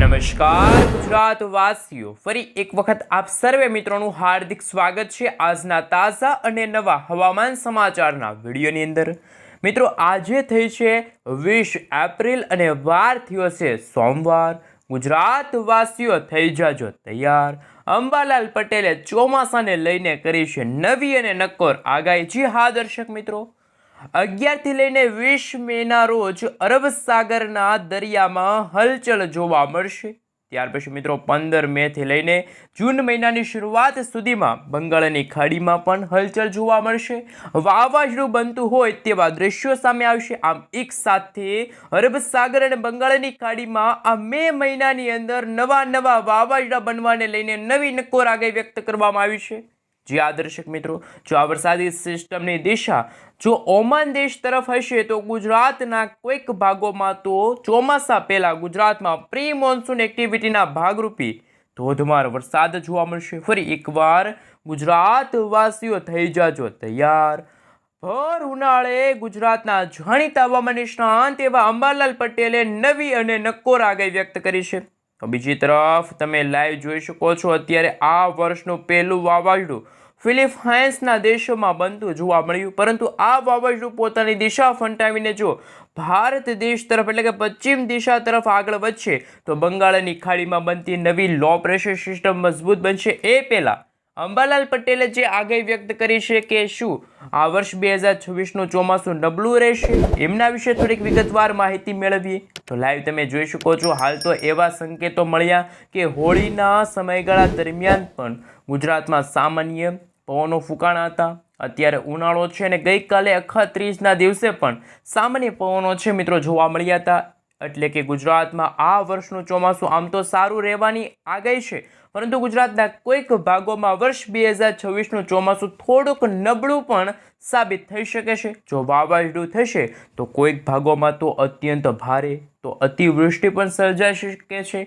નમસ્કાર ગુજરાત વાસીઓ, ફરી એક વખત આપ સર્વે મિત્રોનું હાર્દિક સ્વાગત છે આજના તાજા અને નવા હવામાન સમાચારના વિડીયોની અંદર। મિત્રો, આજે થઈ છે 20 એપ્રિલ અને વાર થયો છે સોમવાર। ગુજરાત વાસીઓ થઈ જાજો તૈયાર। અંબાલાલ પટેલે ચોમાસાને લઈને કરી છે નવી અને નક્કોર આગાહી। જી હા દર્શક મિત્રો, 11 થી લઈને 20 મેના રોજ અરબ સાગરના દરિયામાં હલચલ જોવા મળશે। ત્યાર પછી મિત્રો 15 મે થી લઈને જૂન મહિનાની શરૂઆત સુધીમાં બંગાળની ખાડીમાં પણ હલચલ જોવા મળશે। વાવાઝોડું બનતું હોય તેવા દ્રશ્યો સામે આવશે। આમ એક સાથે અરબ સાગર અને બંગાળની ખાડીમાં આ મે મહિનાની અંદર નવા વાવાઝોડા બનવાને લઈને નવી નક્કોર આગાહી વ્યક્ત કરવામાં આવી છે। જી આ દર્શક મિત્રો, જો આ વરસાદી સિસ્ટમની દિશા જો ઓમાન દેશ તરફ હશે તો ગુજરાતના કોઈક ભાગોમાં તો ચોમાસા પહેલા ગુજરાતમાં પ્રી મોન્સૂન એક્ટિવિટીના ભાગરૂપી ધોધમાર વરસાદ જોવા મળશે। ફરી એકવાર ગુજરાત વાસીઓ થઈ જાજો તૈયાર। ભર ઉનાળે ગુજરાતના જાણીતા હવામાન નિષ્ણાંત એવા અંબાલાલ પટેલે નવી અને નક્કોર આગાહી વ્યક્ત કરી છે। તો બીજી તરફ તમે લાઈવ જોઈ શકો છો, અત્યારે આ વર્ષનું પહેલું વાવાઝોડું ફિલિપાઇન્સના દેશોમાં બનતું જોવા મળ્યું, પરંતુ આ વાવાઝોડું પોતાની દિશા ફંટાવીને જો ભારત દેશ તરફ એટલે કે પશ્ચિમ દિશા તરફ આગળ વધશે તો બંગાળની ખાડીમાં બનતી નવી લો પ્રેશર સિસ્ટમ મજબૂત બનશે। એ પહેલા અંબાલાલ પટેલે જે આગાહી વ્યક્ત કરી છે કે શું આ વર્ષ 2026નું ચોમાસું નબળું રહેશે, એમના વિશે થોડીક વિગતવાર માહિતી મેળવીએ। તો લાઈવ તમે જોઈ શકો છો, હાલ તો એવા સંકેતો મળ્યા કે હોળીના સમયગાળા દરમિયાન પણ ગુજરાતમાં સામાન્ય પવનો ફૂંકાણા હતા। અત્યારે ઉનાળો છે અને ગઈકાલે અખાત્રીજના દિવસે પણ સામાન્ય પવનો છે મિત્રો જોવા મળ્યા હતા। એટલે કે ગુજરાતમાં આ વર્ષનું ચોમાસું આમ તો સારું રહેવાની આગાહી છે, પરંતુ ગુજરાતના કોઈક ભાગોમાં વર્ષ 2026નું ચોમાસું થોડુંક નબળું પણ સાબિત થઈ શકે છે। જો વાવાઝોડું થશે તો કોઈક ભાગોમાં તો અત્યંત ભારે તો અતિવૃષ્ટિ પણ સર્જાઈ શકે છે।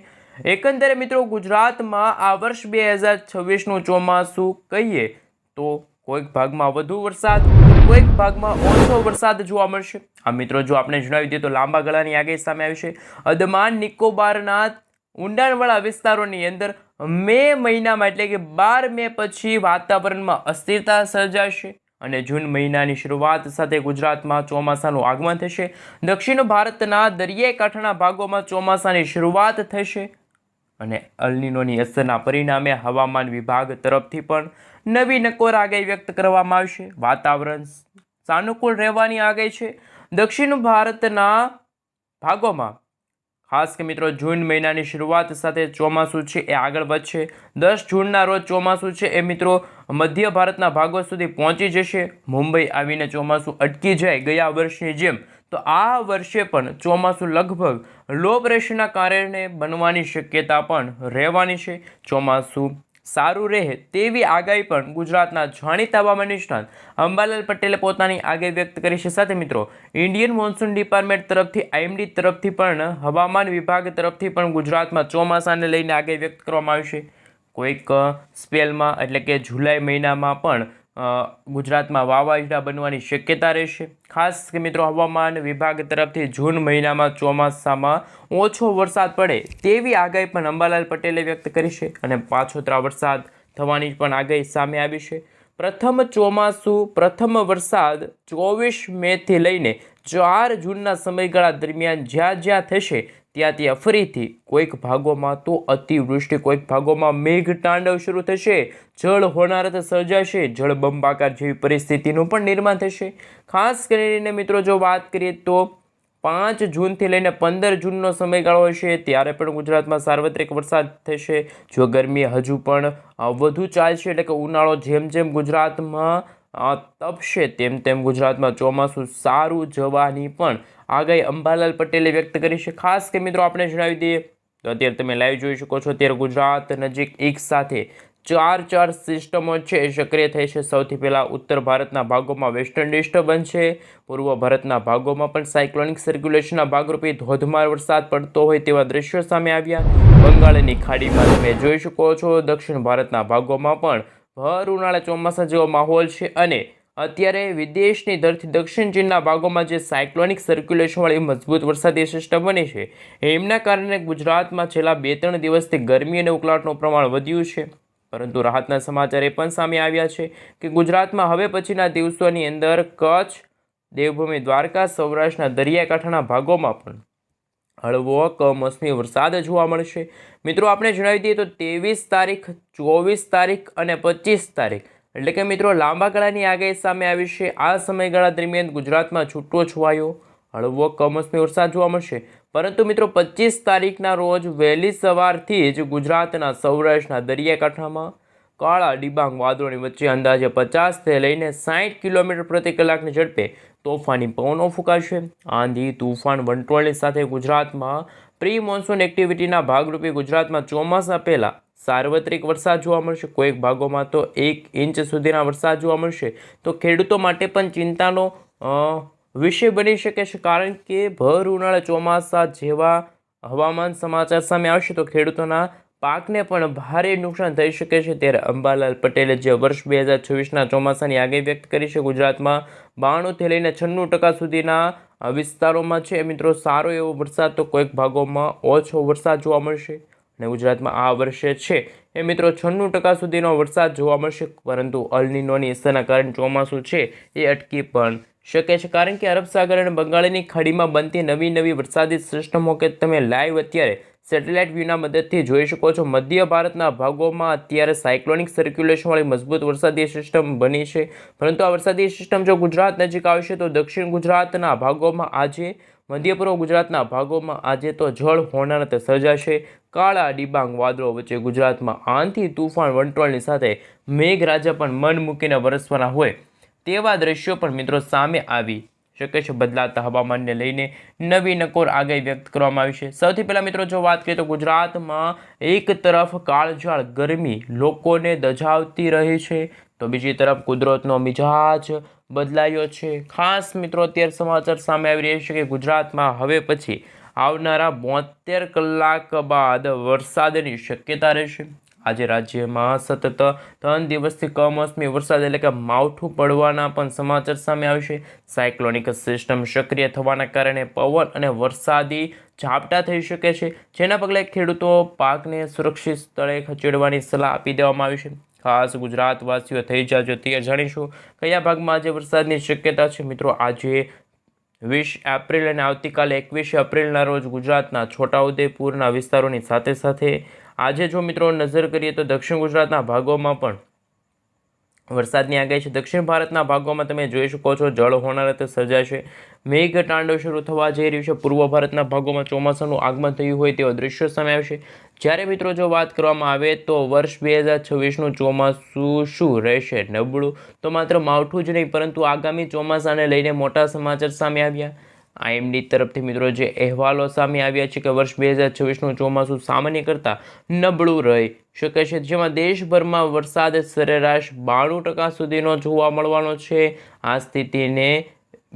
એકંદરે મિત્રો ગુજરાતમાં આ વર્ષ 2026નું ચોમાસું કહીએ તો કોઈક ભાગમાં વધુ વરસાદ, કોઈક ભાગમાં ઓછો વરસાદ જોવા મળશે। આ મિત્રો જો આપણે જણાવી દઈએ તો લાંબા ગાળાની આગાહી સામે આવી છે। અંદમાન નિકોબારના ઊંડાણવાળા વિસ્તારોની અંદર મે મહિનામાં એટલે કે 12 મે પછી વાતાવરણમાં અસ્થિરતા સર્જાશે અને જૂન મહિનાની શરૂઆત સાથે ગુજરાતમાં ચોમાસાનું આગમન થશે। દક્ષિણ ભારતના દરિયાઈ કાંઠાના ભાગોમાં ચોમાસાની શરૂઆત થશે અને અલ નીનોની અસરના પરિણામે હવામાન વિભાગ તરફથી પણ નવી નક્કોર આગાહી વ્યક્ત કરવામાં આવશે। વાતાવરણ સાનુકૂળ રહેવાની આગાહી છે। દક્ષિણ ભારતના ભાગોમાં ખાસ કે મિત્રો જૂન મહિનાની શરૂઆત સાથે ચોમાસું છે એ આગળ વધશે। 10 જૂનના રોજ ચોમાસું છે એ મિત્રો મધ્ય ભારતના ભાગો સુધી પહોંચી જશે। મુંબઈ આવીને ચોમાસું અટકી જાય ગયા વર્ષની જેમ તો આ વર્ષે પણ ચોમાસું લગભગ લો પ્રેશરના કારણે બનવાની શક્યતા પણ રહેવાની છે। ચોમાસું સારું રહે તેવી આગાહી પણ ગુજરાતના જાણીતા હવામાન નિષ્ણાંત અંબાલાલ પટેલે પોતાની આગાહી વ્યક્ત કરી છે। સાથે મિત્રો ઇન્ડિયન મોન્સૂન ડિપાર્ટમેન્ટ તરફથી IMD તરફથી પણ હવામાન વિભાગ તરફથી પણ ગુજરાતમાં ચોમાસાને લઈને આગાહી વ્યક્ત કરવામાં આવશે। કોઈક સ્પેલમાં એટલે કે જુલાઈ મહિનામાં પણ ગુજરાતમાં વાવાઝોડા બનવાની શક્યતા રહેશે। ખાસ કે મિત્રો હવામાન વિભાગ તરફથી જૂન મહિનામાં ચોમાસામાં ઓછો વરસાદ પડે તેવી આગાહી પણ અંબાલાલ પટેલે વ્યક્ત કરી છે અને પાછોતરા વરસાદ થવાની પણ આગાહી સામે આવી છે। પ્રથમ ચોમાસું પ્રથમ વરસાદ 24 મે થી લઈને 4 જૂનના સમયગાળા દરમિયાન જ્યાં થશે ત્યાં ફરીથી કોઈક ભાગોમાં તો અતિવૃષ્ટિ, કોઈક ભાગોમાં મેઘતાંડવ શરૂ થશે, જળ હોનારત સર્જાશે, જળબંબાકાર જેવી પરિસ્થિતિનું પણ નિર્માણ થશે। ખાસ કરીને મિત્રો જો વાત કરીએ તો 5 જૂનથી લઈને 15 જૂનનો સમયગાળો હશે ત્યારે પણ ગુજરાતમાં સાર્વત્રિક વરસાદ થશે। જો ગરમી હજુ પણ વધુ ચાલશે એટલે કે ઉનાળો જેમ જેમ ગુજરાતમાં તપશે તેમ ગુજરાતમાં ચોમાસું સારું જવાની પણ આગાહી અંબાલાલ પટેલે વ્યક્ત કરી છે। ખાસ કે મિત્રો આપણે જણાવી દઈએ તો અત્યારે તમે લાઈવ જોઈ શકો છો, અત્યારે ગુજરાત નજીક એક સાથે ચાર સિસ્ટમો છે એ સક્રિય થઈ છે। સૌથી પહેલાં ઉત્તર ભારતના ભાગોમાં વેસ્ટર્ન ડિસ્ટર્બન્સ છે, પૂર્વ ભારતના ભાગોમાં પણ સાયક્લોનિક સર્ક્યુલેશનના ભાગરૂપે ધોધમાર વરસાદ પડતો હોય તેવા દ્રશ્યો સામે આવ્યા। બંગાળની ખાડીમાં તમે જોઈ શકો છો, દક્ષિણ ભારતના ભાગોમાં પણ ભર ઉનાળે ચોમાસા જેવો માહોલ છે અને અત્યારે વિદેશની ધરતી દક્ષિણ ચીનના ભાગોમાં જે સાયક્લોનિક સર્ક્યુલેશનવાળી મજબૂત વરસાદી સિસ્ટમ બની છે એમના કારણે ગુજરાતમાં છેલ્લા 2-3 દિવસથી ગરમી અને ઉકળાટનું પ્રમાણ વધ્યું છે. પરંતુ રાહતના સમાચાર એ પણ સામે આવ્યા છે કે ગુજરાતમાં હવે પછીના દિવસોની અંદર કચ્છ, દેવભૂમિ દ્વારકા, સૌરાષ્ટ્રના દરિયાકાંઠાના ભાગોમાં પણ હળવો કમોસમી વરસાદ જોવા મળશે. મિત્રો આપણે જણાવી દઈએ તો 23 તારીખ, 24 તારીખ અને 25 તારીખ એટલે કે મિત્રો લાંબા ગાળાની આગાહી સામે આવી છે. આ સમયગાળા દરમિયાન ગુજરાતમાં છૂટો છવાયો હળવો કમોસમી વરસાદ જોવા મળશે. પરંતુ મિત્રો 25 તારીખના રોજ વહેલી સવારથી જ ગુજરાતના સૌરાષ્ટ્રના દરિયાકાંઠામાં કાળા ડિબાંગ વાદળોની વચ્ચે અંદાજે 50થી લઈને 60 કિલોમીટર પ્રતિ કલાકની ઝડપે તોફાની પવનો ફૂંકાશે. આંધી, તૂફાન, વંટોળની સાથે ગુજરાતમાં પ્રી મોન્સૂન એક્ટિવિટીના ભાગરૂપે ગુજરાતમાં ચોમાસા પહેલાં સાર્વત્રિક વરસાદ જોવા મળશે. કોઈક ભાગોમાં તો 1 ઇંચ સુધીના વરસાદ જોવા મળશે. તો ખેડૂતો માટે પણ ચિંતાનો વિષય બની શકે છે, કારણ કે ભર ઉનાળે ચોમાસા જેવા હવામાન સમાચાર સામે આવશે તો ખેડૂતોના પાકને પણ ભારે નુકસાન થઈ શકે છે. ત્યારે અંબાલાલ પટેલે જે વર્ષ 2026ના ચોમાસાની આગાહી વ્યક્ત કરી છે, ગુજરાતમાં 92થી લઈને 96% સુધીના વિસ્તારોમાં છે મિત્રો સારો એવો વરસાદ, તો કોઈક ભાગોમાં ઓછો વરસાદ જોવા મળશે. અને ગુજરાતમાં આ વર્ષે છે એ મિત્રો 96% સુધીનો વરસાદ જોવા મળશે. પરંતુ અલ નીનોની અસરના કારણે ચોમાસું છે એ અટકી પણ શકે છે, કારણ કે અરબ સાગર અને બંગાળની ખાડીમાં બનતી નવી વરસાદી સિસ્ટમો કે તમે લાઈવ અત્યારે સેટેલાઇટ વ્યૂના મદદથી જોઈ શકો છો. મધ્ય ભારતના ભાગોમાં અત્યારે સાયક્લોનિક સર્ક્યુલેશનવાળી મજબૂત વરસાદી સિસ્ટમ બની છે. પરંતુ આ વરસાદી સિસ્ટમ જો ગુજરાત નજીક આવશે તો દક્ષિણ ગુજરાતના ભાગોમાં આજે, મધ્ય પૂર્વ ગુજરાતના ભાગોમાં આજે તો જળ હોનારત સર્જાશે. કાળા ડિબાંગ વાદળો વચ્ચે ગુજરાતમાં આંધી, તૂફાન, વંટોળની સાથે મેઘરાજા પણ મન મૂકીને વરસવાના હોય તેવા દ્રશ્યો પણ મિત્રો સામે આવી શકે છે. બદલાતા હવામાનને લઈને નવી નકોર આગાહી વ્યક્ત કરવામાં આવી છે. સૌથી પહેલાં મિત્રો જો વાત કરીએ તો ગુજરાતમાં એક તરફ કાળઝાળ ગરમી લોકોને દઝાવતી રહી છે, તો બીજી તરફ કુદરતનો મિજાજ બદલાયો છે. ખાસ મિત્રો અત્યારે સમાચાર સામે આવી રહ્યા છે કે ગુજરાતમાં હવે પછી આવનારા 72 કલાક બાદ વરસાદની શક્યતા રહેશે. આજે રાજ્યમાં સતત 3 દિવસથી કમોસમી વરસાદ એટલે કે માવઠું પડવાના પણ સમાચાર સામે આવશે. સાયક્લોનિક સિસ્ટમ સક્રિય થવાના કારણે પવન અને વરસાદી ઝાપટા થઈ શકે છે, જેના પગલે ખેડૂતો પાકને સુરક્ષિત સ્થળે ખસેડવાની સલાહ આપી દેવામાં આવી છે. ખાસ ગુજરાતવાસીઓ થઈ જાજો તૈયાર. જાણીશું કયા ભાગમાં આજે વરસાદની શક્યતા છે. મિત્રો આજે 20 એપ્રિલ અને આવતીકાલે 21 એપ્રિલના રોજ ગુજરાતના છોટાઉદેપુરના વિસ્તારોની સાથે આજે જો મિત્રો નજર કરીએ તો દક્ષિણ ગુજરાતના ભાગોમાં પણ વરસાદની આગાહી છે. દક્ષિણ ભારતના ભાગોમાં તમે જોઈ શકો છો જળ હોનારત સર્જાશે. મેઘ તાંડવ શરૂ થવા જઈ રહ્યું છે. પૂર્વ ભારતના ભાગોમાં ચોમાસાનું આગમન થયું હોય તેવા દ્રશ્યો સામે આવશે. જ્યારે મિત્રો જો વાત કરવામાં આવે તો વર્ષ 2026નું ચોમાસું શું રહેશે? નબળું તો માત્ર માવઠું જ નહીં, પરંતુ આગામી ચોમાસાને લઈને મોટા સમાચાર સામે આવ્યા. IMD તરફથી મિત્રો જે અહેવાલો સામે આવ્યા છે કે વર્ષ 2026નું ચોમાસું સામાન્ય કરતાં નબળું રહી શકે છે, જેમાં દેશભરમાં વરસાદ સરેરાશ 92% સુધીનો જોવા મળવાનો છે. આ સ્થિતિને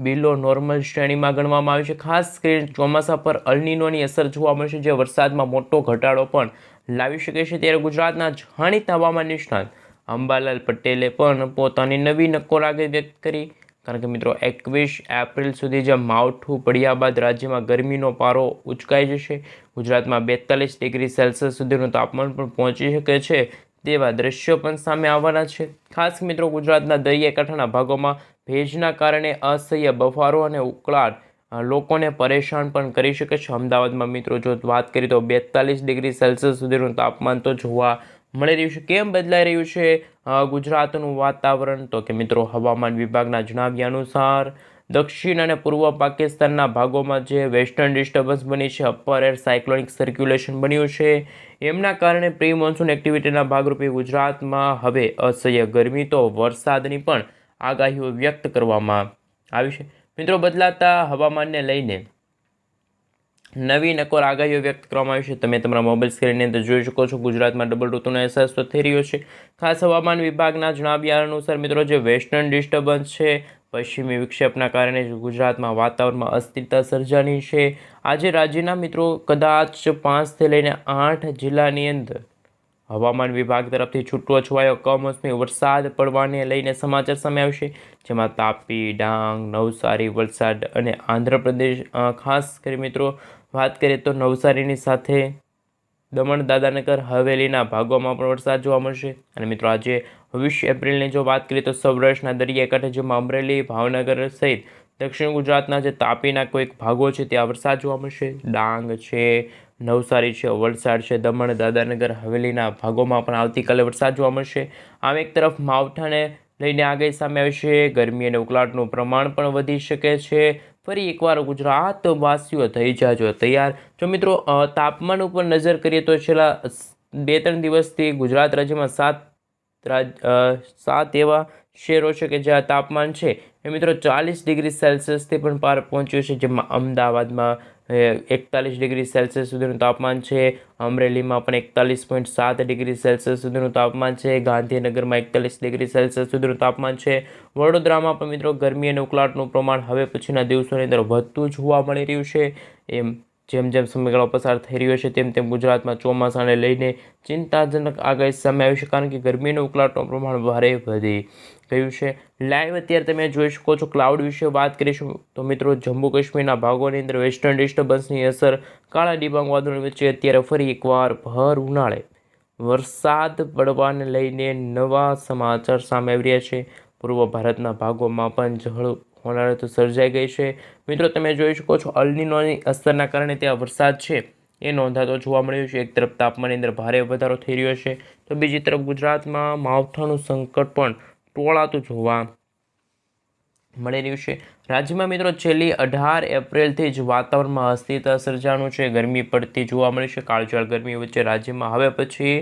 બિલો નોર્મલ શ્રેણીમાં ગણવામાં આવી છે. ખાસ કરીને ચોમાસા પર અલ નીનોની અસર જોવા મળશે, જે વરસાદમાં મોટો ઘટાડો પણ લાવી શકે છે. ત્યારે ગુજરાતના જાણીતા હવામાન નિષ્ણાત અંબાલાલ પટેલે પણ પોતાની નવી નકોર આગાહી વ્યક્ત કરી, કારણ કે મિત્રો 21 એપ્રિલ સુધી જે માવઠું પડ્યા બાદ રાજ્યમાં ગરમીનો પારો ઉચકાઈ જશે. ગુજરાતમાં 42 ડિગ્રી સેલ્સિયસ સુધીનું તાપમાન પણ પહોંચી શકે છે તેવા દ્રશ્યો પણ સામે આવવાના છે. ખાસ મિત્રો ગુજરાતના દરિયાકાંઠાના ભાગોમાં ભેજના કારણે અસહ્ય બફારો અને ઉકળાટ લોકોને પરેશાન પણ કરી શકે છે. અમદાવાદમાં મિત્રો જો વાત કરીએ તો 42 ડિગ્રી સેલ્સિયસ સુધીનું તાપમાન તો જોવા મળી રહ્યું છે. કેમ બદલાઈ રહ્યું છે ગુજરાતનું વાતાવરણ? તો કે મિત્રો હવામાન વિભાગના જણાવ્યા અનુસાર દક્ષિણ અને પૂર્વ પાકિસ્તાનના ભાગોમાં જે વેસ્ટર્ન ડિસ્ટર્બન્સ બની છે, અપર એર સાયક્લોનિક સર્ક્યુલેશન બન્યું છે, એમના કારણે પ્રી મોન્સૂન એક્ટિવિટીના ભાગરૂપે ગુજરાતમાં હવે અસહ્ય ગરમી તો વરસાદની પણ આગાહીઓ વ્યક્ત કરવામાં આવી છે. મિત્રો બદલાતા હવામાનને લઈને નવી નકોર આગાહીઓ વ્યક્ત કરવામાં આવી છે. તમે તમારા મોબાઈલ સ્ક્રીનની અંદર જોઈ શકો છો. ગુજરાતમાં ડબલ ઋતુનો અહેસાસ તો થઈ રહ્યો છે. ખાસ હવામાન વિભાગના જણાવ્યા અનુસાર મિત્રો જે વેસ્ટર્ન ડિસ્ટર્બન્સ છે, પશ્ચિમી વિક્ષેપના કારણે ગુજરાતમાં વાતાવરણમાં અસ્થિરતા સર્જાની છે. આજે રાજ્યના મિત્રો કદાચ 5 થી લઈને 8 જિલ્લાની અંદર હવામાન વિભાગ તરફથી છૂટો છવાયો કમોસમી વરસાદ પડવાને લઈને સમાચાર સામે આવશે, જેમાં તાપી, ડાંગ, નવસારી, વલસાડ અને આંધ્રપ્રદેશ ખાસ કરી મિત્રો વાત કરીએ તો નવસારીની સાથે દમણ, દાદરાનગર હવેલીના ભાગોમાં પણ વરસાદ જોવા મળશે. અને મિત્રો આજે 20 એપ્રિલની જો વાત કરીએ તો સૌરાષ્ટ્રના દરિયાકાંઠે જેમાં અમરેલી, ભાવનગર સહિત દક્ષિણ ગુજરાતના જે તાપીના કોઈક ભાગો છે ત્યાં વરસાદ જોવા મળશે. ડાંગ છે, નવસારી છે, વલસાડ છે, દમણ, દાદરાનગર હવેલીના ભાગોમાં પણ આવતીકાલે વરસાદ જોવા મળશે. આમ એક તરફ માવઠાને લઈને આગાહી સામે આવશે. ગરમી અને ઉકળાટનું પ્રમાણ પણ વધી શકે છે. ફરી એકવાર ગુજરાતવાસીઓ થઈ જાજો તૈયાર. જો મિત્રો તાપમાન ઉપર નજર કરીએ તો છેલ્લા 2-3 દિવસથી ગુજરાત રાજ્યમાં 7 એવા શહેરો છે કે જ્યાં તાપમાન છે એ મિત્રો 40 ડિગ્રી સેલ્સિયસથી પણ પાર પહોંચ્યું છે, જેમાં અમદાવાદમાં 41 ડિગ્રી સેલ્સિયસ સુધીનું તાપમાન છે, અમરેલીમાં પણ 41.7 ડિગ્રી સેલ્સિયસ સુધીનું તાપમાન છે, ગાંધીનગરમાં 41 ડિગ્રી સેલ્સિયસ સુધીનું તાપમાન છે. વડોદરામાં પણ મિત્રો ગરમી અને ઉકળાટનું પ્રમાણ હવે પછીના દિવસોની અંદર વધતું જોવા મળી રહ્યું છે. જેમ જેમ સમયગાળો પસાર થઈ રહ્યો છે તેમ તેમ ગુજરાતમાં ચોમાસાને લઈને ચિંતાજનક આગાહી સામે આવી છે, કારણ કે ગરમી અને ઉકળાટનું પ્રમાણ ભારે વધી ગયું છે. લાઈવ અત્યારે તમે જોઈ શકો છો. ક્લાઉડ વિશે વાત કરીશું તો મિત્રો જમ્મુ કાશ્મીરના ભાગોની અંદર વેસ્ટર્ન ડિસ્ટર્બન્સની અસર કાળા ડિબાંગ વાદળો વચ્ચે અત્યારે ફરી એકવાર ભર ઉનાળે વરસાદ પડવાને લઈને નવા સમાચાર સામે આવી રહ્યા છે. પૂર્વ ભારતના ભાગોમાં પણ ઝડ હોનારત સર્જાઈ ગઈ છે. મિત્રો તમે જોઈ શકો છો અલ્નિનોની અસરના કારણે ત્યાં વરસાદ છે એ નોંધાતો જોવા મળ્યો છે. એક તરફ તાપમાનની અંદર ભારે વધારો થઈ રહ્યો છે તો બીજી તરફ ગુજરાતમાં માવઠાનું સંકટ પણ ટોળાતું જોવા મળી રહ્યું છે. રાજ્યમાં મિત્રો છેલ્લી 18 એપ્રિલથી જ વાતાવરણમાં અસ્થિરતા સર્જાનું છે. ગરમી પડતી જોવા મળી છે. કાળઝાળ ગરમી વચ્ચે રાજ્યમાં હવે પછી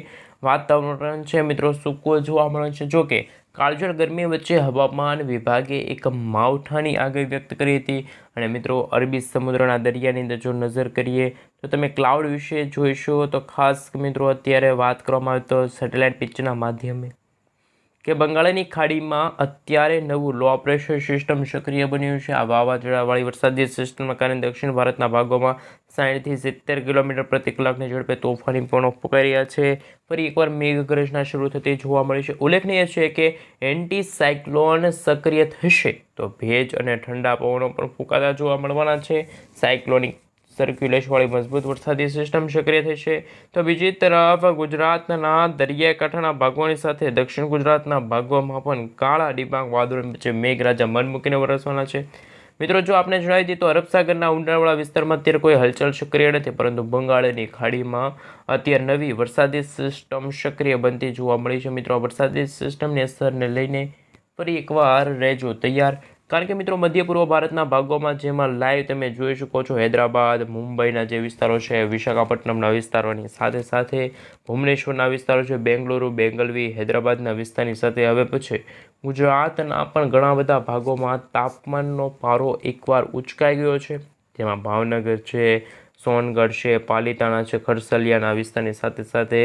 વાતાવરણ છે મિત્રો સૂકું જોવા મળે છે. જોકે કાળઝાળ ગરમી વચ્ચે હવામાન વિભાગે એક માવઠાની આગાહી વ્યક્ત કરી હતી. અને મિત્રો અરબી સમુદ્રના દરિયાની અંદર જો નજર કરીએ તો તમે ક્લાઉડ વિશે જોઈશો તો ખાસ મિત્રો અત્યારે વાત કરવામાં આવે તો સેટેલાઇટ પિક્ચરના માધ્યમે કે બંગાળની ખાડીમાં અત્યારે નવું લો પ્રેશર સિસ્ટમ સક્રિય બન્યું છે. આ વાવાઝોડાવાળી વરસાદી સિસ્ટમના કારણે દક્ષિણ ભારતના ભાગોમાં 60 થી 70 કિલોમીટર પ્રતિ કલાકની ઝડપે તોફાની પવનો ફૂંકાઈ રહ્યા છે. ફરી એકવાર મેઘગર્જના શરૂ થતી જોવા મળી છે. ઉલ્લેખનીય છે કે એન્ટી સાયક્લોન સક્રિય થશે તો ભેજ અને ઠંડા પવનો પણ ફૂંકાતા જોવા મળવાના છે. સાયક્લોનિક સર્ક્યુલેશનવાળી મજબૂત વરસાદી સિસ્ટમ સક્રિય થશે તો બીજી તરફ ગુજરાતના દરિયાકાંઠાના ભાગોની સાથે દક્ષિણ ગુજરાતના ભાગોમાં પણ કાળા ડિબાંગ વાદળો વચ્ચે મેઘરાજા મન મૂકીને વરસવાના છે. મિત્રો જો આપણે જણાવી દઈએ તો અરબ સાગરના ઊંડાણવાળા વિસ્તારમાં અત્યારે કોઈ હલચલ સક્રિય નથી, પરંતુ બંગાળની ખાડીમાં અત્યારે નવી વરસાદી સિસ્ટમ સક્રિય બનતી જોવા મળી છે. મિત્રો વરસાદી સિસ્ટમની અસરને લઈને ફરી એકવાર રહેજો તૈયાર, કારણ કે મિત્રો મધ્ય પૂર્વ ભારતના ભાગોમાં જેમાં લાઈવ તમે જોઈ શકો છો હૈદરાબાદ, મુંબઈના જે વિસ્તારો છે, વિશાખાપટ્ટનમના વિસ્તારોની સાથે સાથે ભુવનેશ્વરના વિસ્તારો છે, બેંગલુરુ, બેંગલવી, હૈદરાબાદના વિસ્તારની સાથે હવે પછી ગુજરાતના પણ ઘણા બધા ભાગોમાં તાપમાનનો પારો એકવાર ઉચકાઈ ગયો છે. જેમાં ભાવનગર છે, સોનગઢ છે, પાલીતાણા છે, ખરસલિયાના વિસ્તારની સાથે સાથે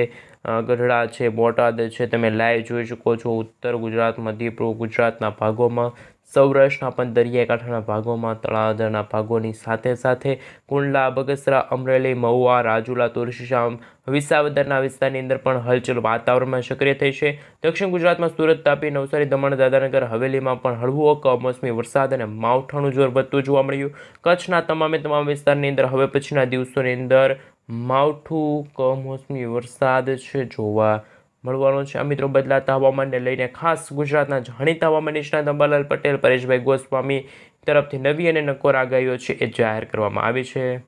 ગઢડા છે, બોટાદ છે, તમે લાઈવ જોઈ શકો છો. ઉત્તર ગુજરાત, મધ્ય પૂર્વ ગુજરાતના ભાગોમાં, સૌરાષ્ટ્રના પણ દરિયાકાંઠાના ભાગોમાં, તળાજાના ભાગોની સાથે સાથે કુંડલા, બગસરા, અમરેલી, મહુવા, રાજુલા, તુલસીશ્યામ, વિસાવદરના વિસ્તારની અંદર પણ હલચલ વાતાવરણમાં સક્રિય થઈ છે. દક્ષિણ ગુજરાતમાં સુરત, તાપી, નવસારી, દમણ, દાદરાનગર હવેલીમાં પણ હળવો કમોસમી વરસાદ અને માવઠાનું જોર વધતું જોવા મળ્યું. કચ્છના તમામ વિસ્તારની અંદર હવે પછીના દિવસોની અંદર માવઠું કમોસમી વરસાદ છે જોવા મળવાનો છે. આ મિત્રો બદલાતા હવામાનને લઈને ખાસ ગુજરાતના જાણીતા હવામાન નિષ્ણાત અંબાલાલ પટેલ, પરેશભાઈ ગોસ્વામી તરફથી નવી અને નક્કોર આગાહીઓ છે એ જાહેર કરવામાં આવી છે.